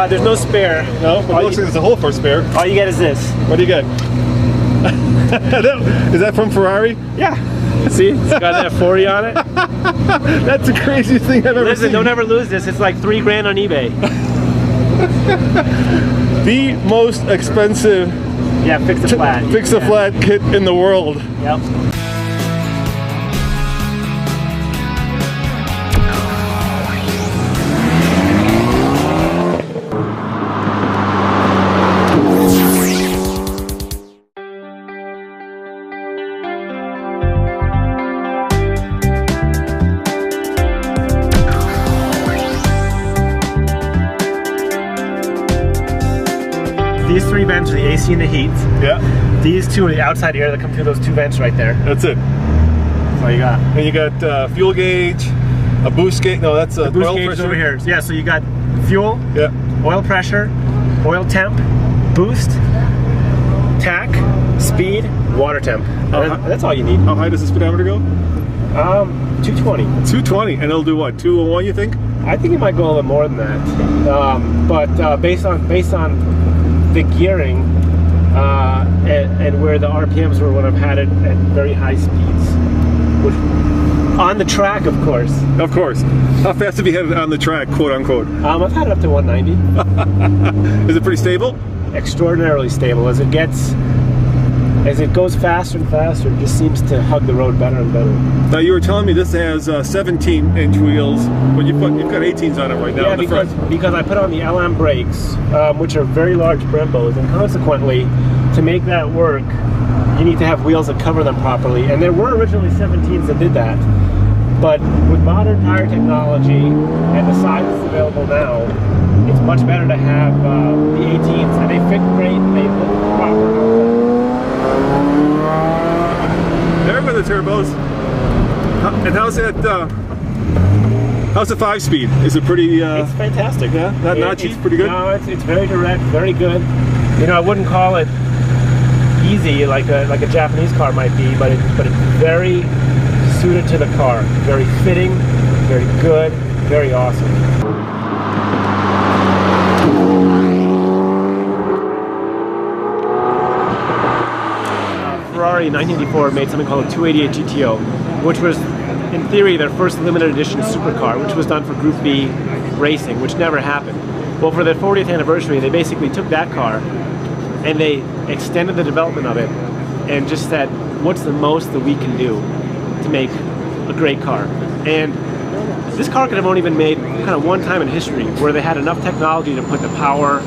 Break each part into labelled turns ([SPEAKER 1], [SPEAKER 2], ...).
[SPEAKER 1] There's no spare.
[SPEAKER 2] No, but it looks like there's a hole for a spare.
[SPEAKER 1] All you get is this.
[SPEAKER 2] What do you get? Is that from Ferrari?
[SPEAKER 1] Yeah. See, it's got an F40 on it.
[SPEAKER 2] That's the craziest thing I've ever seen.
[SPEAKER 1] Listen, don't ever lose this. It's like $3 grand on eBay.
[SPEAKER 2] The most expensive
[SPEAKER 1] fix-a-flat
[SPEAKER 2] kit in the world.
[SPEAKER 1] Yep. These 3 vents are the AC and the heat.
[SPEAKER 2] Yeah.
[SPEAKER 1] These 2 are the outside air that come through those 2 vents right there.
[SPEAKER 2] That's it.
[SPEAKER 1] That's all you got.
[SPEAKER 2] And you got fuel gauge, a boost gauge. No, that's a
[SPEAKER 1] boost
[SPEAKER 2] oil
[SPEAKER 1] gauge
[SPEAKER 2] pressure
[SPEAKER 1] over here. Yeah, so you got fuel,
[SPEAKER 2] yeah,
[SPEAKER 1] oil pressure, oil temp, boost, tack, speed, water temp. That's all you need.
[SPEAKER 2] How high does the speedometer go?
[SPEAKER 1] 220.
[SPEAKER 2] 220, and it'll do what? 201, you think?
[SPEAKER 1] I think it might go a little more than that. But based on the gearing and where the RPMs were when I've had it at very high speeds, which, on the track, of course.
[SPEAKER 2] Of course. How fast have you had it on the track, quote unquote?
[SPEAKER 1] I've had it up to 190.
[SPEAKER 2] Is it pretty stable?
[SPEAKER 1] Extraordinarily stable. As it goes faster and faster, it just seems to hug the road better and better.
[SPEAKER 2] Now you were telling me this has 17-inch wheels, but you've got 18s on it right now.
[SPEAKER 1] Yeah, because I put on the LM brakes, which are very large Brembos, and consequently, to make that work, you need to have wheels that cover them properly. And there were originally 17s that did that, but with modern tire technology and the sizes available now, it's much better to have the 18s, and they fit great, and they look proper.
[SPEAKER 2] There go the turbos. And how's that? How's the 5-speed? Is it pretty?
[SPEAKER 1] It's fantastic.
[SPEAKER 2] Yeah, that notch is pretty good.
[SPEAKER 1] No, it's very direct, very good. You know, I wouldn't call it easy like a Japanese car might be, but it's very suited to the car. Very fitting, very good, very awesome. Ferrari in 1984 made something called a 288 GTO, which was, in theory, their first limited edition supercar, which was done for Group B racing, which never happened. Well, for their 40th anniversary, they basically took that car and they extended the development of it and just said, what's the most that we can do to make a great car? And this car could have only been made kind of one time in history where they had enough technology to put the power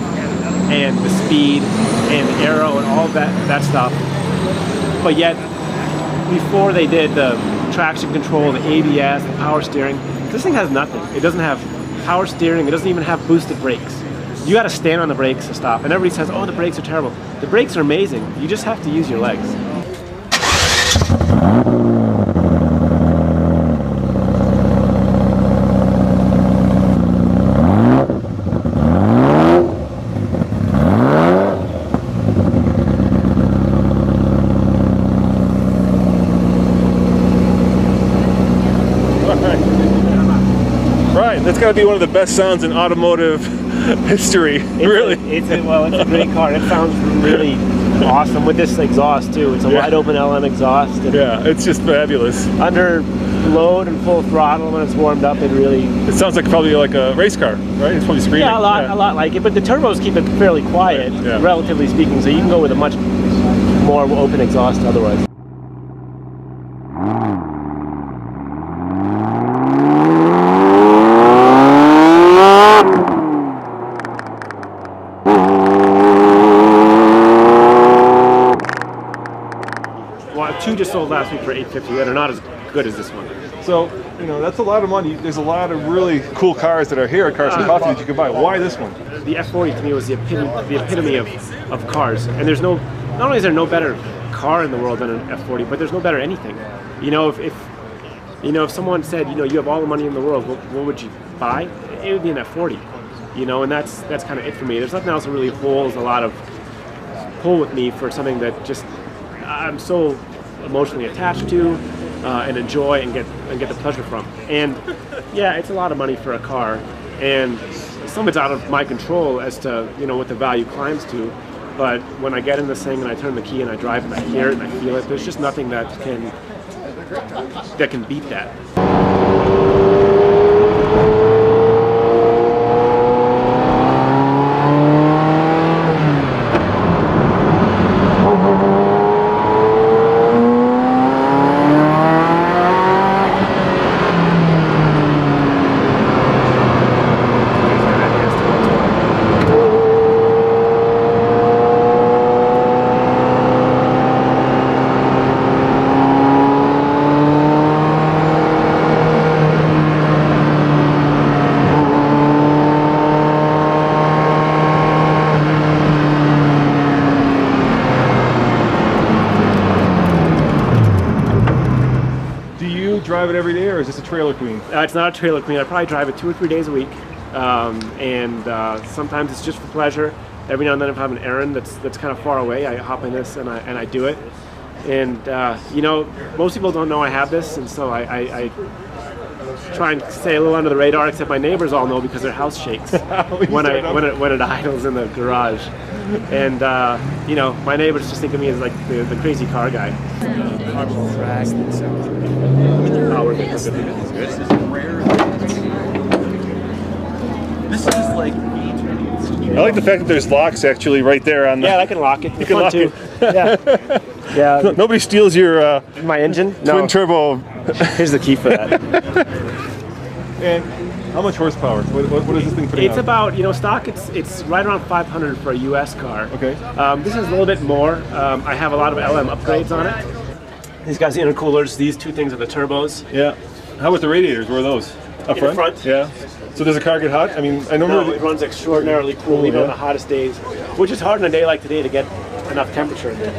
[SPEAKER 1] and the speed and the aero and all that stuff. But yet, before they did the traction control, the ABS, the power steering, this thing has nothing. It doesn't have power steering, it doesn't even have boosted brakes. You gotta stand on the brakes to stop. And everybody says, oh, the brakes are terrible. The brakes are amazing. You just have to use your legs.
[SPEAKER 2] Right, that's got to be one of the best sounds in automotive history.
[SPEAKER 1] It's a great car. It sounds really awesome with this exhaust too. It's a wide open LM exhaust.
[SPEAKER 2] Yeah, it's just fabulous.
[SPEAKER 1] Under load and full throttle when it's warmed up, it sounds
[SPEAKER 2] like probably like a race car, right? It's probably screaming.
[SPEAKER 1] Yeah, a lot like it. But the turbos keep it fairly quiet, relatively speaking. So you can go with a much more open exhaust otherwise. Well, 2 just sold last week for $850 that are not as good as this one.
[SPEAKER 2] So, you know, that's a lot of money. There's a lot of really cool cars that are here at Cars and Coffee that you can buy. Why this one?
[SPEAKER 1] The F40 to me was the epitome of cars. And there's not only is there no better car in the world than an F40, but there's no better anything. You know, if someone said, you know, you have all the money in the world, what would you buy? It would be an F40. You know, and that's kind of it for me. There's nothing else that really holds a lot of pull with me for something that just I'm so emotionally attached to. and enjoy and get the pleasure from. And yeah, it's a lot of money for a car, and some of it's out of my control as to what the value climbs to. But when I get in this thing and I turn the key and I drive and I hear it and I feel it, there's just nothing that can beat that.
[SPEAKER 2] Drive it every day, or is this a trailer queen?
[SPEAKER 1] It's not a trailer queen. I probably drive it 2 or 3 days a week, and sometimes it's just for pleasure. Every now and then, if I have an errand that's kind of far away, I hop in this and I do it. And most people don't know I have this, and so I try and stay a little under the radar. Except my neighbors all know because their house shakes when it idles in the garage. And my neighbors just think of me as like the crazy car guy.
[SPEAKER 2] This is like. I like the fact that there's locks actually right there on the.
[SPEAKER 1] Yeah, I can lock it.
[SPEAKER 2] You can lock
[SPEAKER 1] too.
[SPEAKER 2] it.
[SPEAKER 1] Yeah. Yeah.
[SPEAKER 2] Nobody steals your
[SPEAKER 1] my engine.
[SPEAKER 2] Twin turbo.
[SPEAKER 1] Here's the key for that.
[SPEAKER 2] And how much horsepower? What is this thing putting out?
[SPEAKER 1] It's about, stock, it's right around 500 for a US car.
[SPEAKER 2] Okay.
[SPEAKER 1] This is a little bit more. I have a lot of LM upgrades on it. These guys, the intercoolers, these two things are the turbos.
[SPEAKER 2] Yeah. How about the radiators? Where are those? Up front?
[SPEAKER 1] Front.
[SPEAKER 2] Yeah. So does the car get hot? I mean, I know.
[SPEAKER 1] No, it runs extraordinarily cool, even on the hottest days, which is hard on a day like today to get enough temperature in there.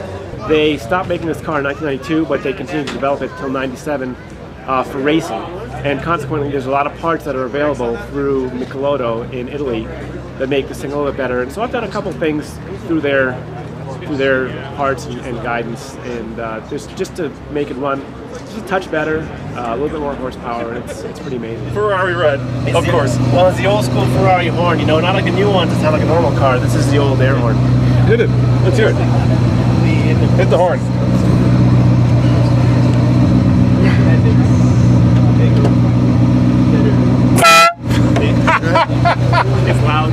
[SPEAKER 1] They stopped making this car in 1992, but they continued to develop it until 97 for racing. And consequently, there's a lot of parts that are available through Michelotto in Italy that make this thing a little bit better. And so I've done a couple things through their parts and guidance, and just to make it run just a touch better, a little bit more horsepower. It's pretty amazing.
[SPEAKER 2] Ferrari red, of course.
[SPEAKER 1] Well, it's the old school Ferrari horn, not like the new ones that sound like a normal car. This is the old air horn.
[SPEAKER 2] Hit it. Let's hear it. Hit the horn.
[SPEAKER 1] It's loud.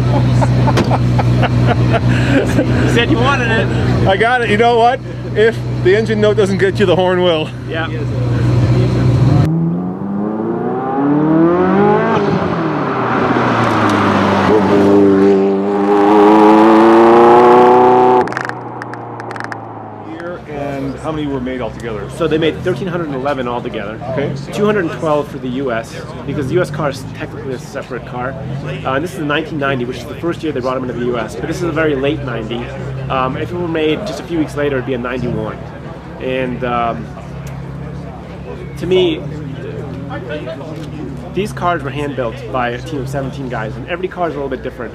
[SPEAKER 1] You said you wanted it.
[SPEAKER 2] I got it. You know what? If the engine note doesn't get you, the horn will.
[SPEAKER 1] Yeah.
[SPEAKER 2] And how many were made altogether?
[SPEAKER 1] So they made 1,311 altogether.
[SPEAKER 2] Okay.
[SPEAKER 1] 212 for the U.S. because the U.S. car is technically a separate car. And this is the 1990, which is the first year they brought them into the U.S. But this is a very late 90. If it were made just a few weeks later, it'd be a 91. And to me, these cars were hand-built by a team of 17 guys, and every car is a little bit different.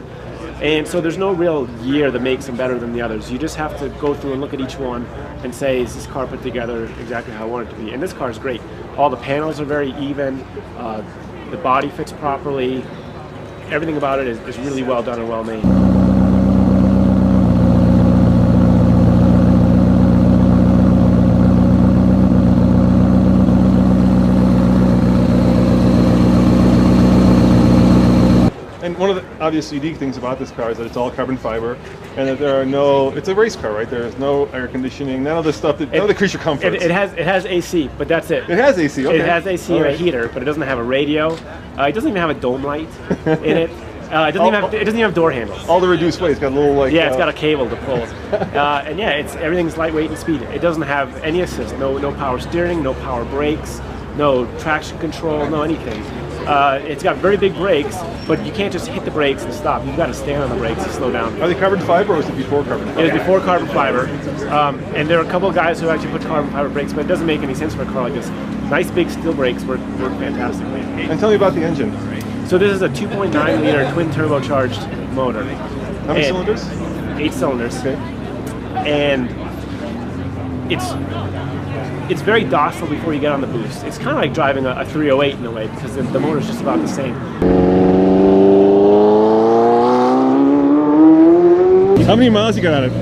[SPEAKER 1] And so there's no real year that makes them better than the others. You just have to go through and look at each one and say, is this car put together exactly how I want it to be? And this car is great. All the panels are very even, the body fits properly, everything about it is really well done and well made.
[SPEAKER 2] And one of the obvious unique things about this car is that it's all carbon fiber, and that there are no. It's a race car, right? There's no air conditioning, none of the stuff that none of the creature comforts.
[SPEAKER 1] It has AC, but that's it.
[SPEAKER 2] It has AC. Okay.
[SPEAKER 1] It has AC and a heater, but it doesn't have a radio. It doesn't even have a dome light in it. It doesn't even have door handles.
[SPEAKER 2] All the reduced weight. It's got a little like.
[SPEAKER 1] Yeah, it's got a cable to pull. And yeah, everything's lightweight and speed. It doesn't have any assist. No power steering, no power brakes, no traction control, no anything. It's got very big brakes, but you can't just hit the brakes and stop. You've got to stand on the brakes to slow down.
[SPEAKER 2] Are they carbon fiber or was it before carbon fiber?
[SPEAKER 1] It was before carbon fiber. And there are a couple of guys who actually put carbon fiber brakes, but it doesn't make any sense for a car like this. Nice big steel brakes work fantastically.
[SPEAKER 2] And tell me about the engine.
[SPEAKER 1] So this is a 2.9 liter twin turbocharged motor.
[SPEAKER 2] How many cylinders?
[SPEAKER 1] 8 cylinders.
[SPEAKER 2] Okay.
[SPEAKER 1] And it's very docile before you get on the boost. It's kind of like driving a 308 in a way, because the motor's just about the same.
[SPEAKER 2] How many miles you got on it?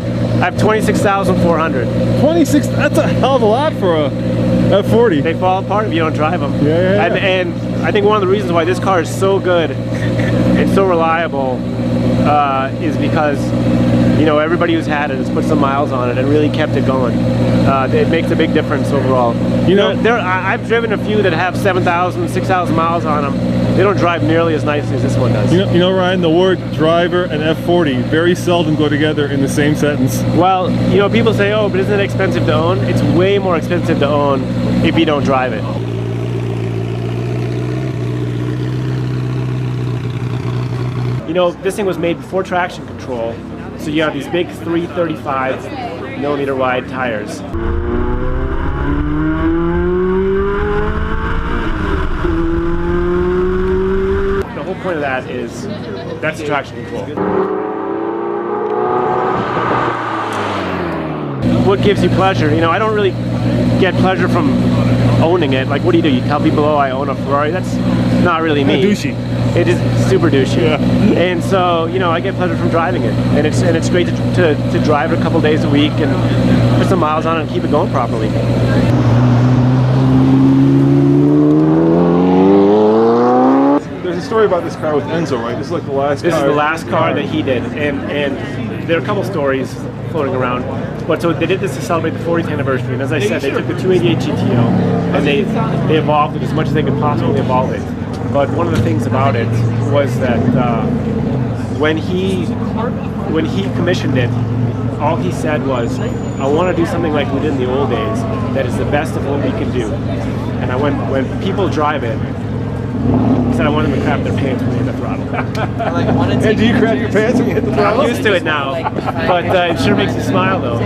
[SPEAKER 1] I have 26,400.
[SPEAKER 2] 26, that's a hell of a lot for a F40.
[SPEAKER 1] They fall apart if you don't drive them.
[SPEAKER 2] Yeah.
[SPEAKER 1] And I think one of the reasons why this car is so good and so reliable is because, you know, everybody who's had it has put some miles on it and really kept it going. It makes a big difference overall. You know, I've driven a few that have 7,000, 6,000 miles on them. They don't drive nearly as nicely as this one does.
[SPEAKER 2] You know, Ryan, the word driver and F40 very seldom go together in the same sentence.
[SPEAKER 1] Well, you know, people say, oh, but isn't it expensive to own? It's way more expensive to own if you don't drive it. You know, this thing was made before traction control, so you have these big 335mm wide tires. The whole point of that is, that's traction control. What gives you pleasure? You know, I don't really get pleasure from owning it. Like, what do? You tell people, oh, I own a Ferrari? That's not really me.
[SPEAKER 2] Douchey.
[SPEAKER 1] It is super douchey.
[SPEAKER 2] Yeah.
[SPEAKER 1] And so, you know, I get pleasure from driving it. And it's great to drive it a couple days a week and put some miles on it and keep it going properly.
[SPEAKER 2] There's a story about this car with Enzo, right? This is like the last car.
[SPEAKER 1] This is the last car that he did. And there are a couple stories floating around. But so they did this to celebrate the 40th anniversary. And as I said, they took the 288 GTO and they evolved it as much as they could possibly evolve it. But one of the things about it was that when he commissioned it, all he said was, I want to do something like we did in the old days that is the best of what we can do. And when people drive it, he said I want them to crap their pants when they hit the throttle.
[SPEAKER 2] Hey, do you crap your pants when you hit the throttle?
[SPEAKER 1] I'm used to it now, but it sure makes you smile though.